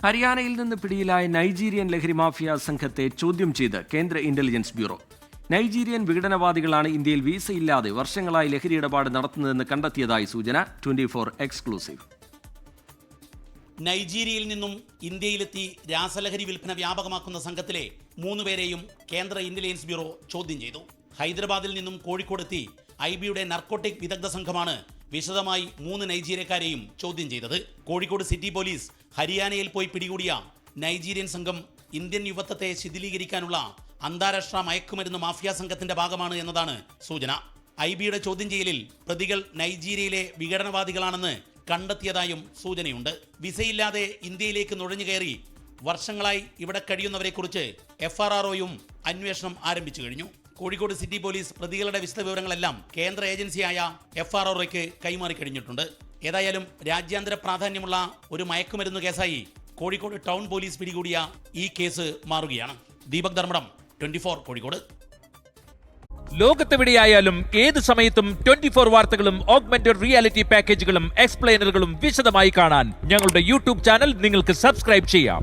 ഹരിയാനയിൽ നിന്ന് പിടിയിലായ നൈജീരിയൻ ലഹരി മാഫിയ സംഘത്തെ ചോദ്യം ചെയ്ത് കേന്ദ്ര ഇന്റലിജൻസ് ബ്യൂറോ. നൈജീരിയൻ വിഘടനവാദികളാണ് ഇന്ത്യയിൽ വീസയില്ലാതെ വർഷങ്ങളായി ലഹരി ഇടപാട് നടത്തുന്നതെന്ന് കണ്ടെത്തിയതായി സൂചന. 24 എക്സ്ക്ലൂസീവ്. നൈജീരിയയിൽ നിന്നും ഇന്ത്യയിലെത്തി രാസലഹരി വിൽപ്പന വ്യാപകമാക്കുന്ന സംഘത്തിലെ 3 പേരെയും കേന്ദ്ര ഇന്റലിജൻസ് ബ്യൂറോ ചോദ്യം ചെയ്തു. ഹൈദരാബാദിൽ നിന്നും കോഴിക്കോടെത്തി ഐബിയുടെ നർക്കോട്ടിക് വിദഗ്ധ സംഘമാണ് വിശദമായി 3 നൈജീരിയക്കാരെയും ചോദ്യം ചെയ്തത്. കോഴിക്കോട് സിറ്റി പോലീസ് ഹരിയാനയിൽ പോയി പിടികൂടിയ നൈജീരിയൻ സംഘം ഇന്ത്യൻ യുവത്വത്തെ ശിഥിലീകരിക്കാനുള്ള അന്താരാഷ്ട്ര മയക്കുമരുന്ന് മാഫിയ സംഘത്തിന്റെ ഭാഗമാണ് എന്നതാണ് സൂചന. ഐബിയുടെ ചോദ്യം ചെയ്യലിൽ പ്രതികൾ നൈജീരിയയിലെ വിഘടനവാദികളാണെന്ന് കണ്ടെത്തിയതായും സൂചനയുണ്ട്. വിസയില്ലാതെ ഇന്ത്യയിലേക്ക് നുഴഞ്ഞു കയറി വർഷങ്ങളായി ഇവിടെ കഴിയുന്നവരെക്കുറിച്ച് FRROയും അന്വേഷണം ആരംഭിച്ചു കഴിഞ്ഞു. കോഴിക്കോട് സിറ്റി പോലീസ് പ്രതികളുടെ വിശദവിവരങ്ങളെല്ലാം കേന്ദ്ര ഏജൻസിയായ FRROയ്ക്ക് കൈമാറി കഴിഞ്ഞിട്ടുണ്ട്. ഏതായാലും രാജ്യാന്തര പ്രാധാന്യമുള്ള ഒരു മയക്കുമരുന്ന് കേസായി കോഴിക്കോട് ടൗൺ പോലീസ് പിടികൂടിയ ഈ കേസ് മാറുകയാണ്. ദീപക് ധർമ്മടം, 24 കോഴിക്കോട്. ലോകത്തെവിടെയായാലും ഏത് സമയത്തും 24 വാർത്തകളും ഓഗ്മെന്റഡ് റിയാലിറ്റി പാക്കേജുകളും എക്സ്പ്ലെയിനറുകളും വിശദമായി കാണാൻ ഞങ്ങളുടെ യൂട്യൂബ് ചാനൽ നിങ്ങൾക്ക് സബ്സ്ക്രൈബ് ചെയ്യാം.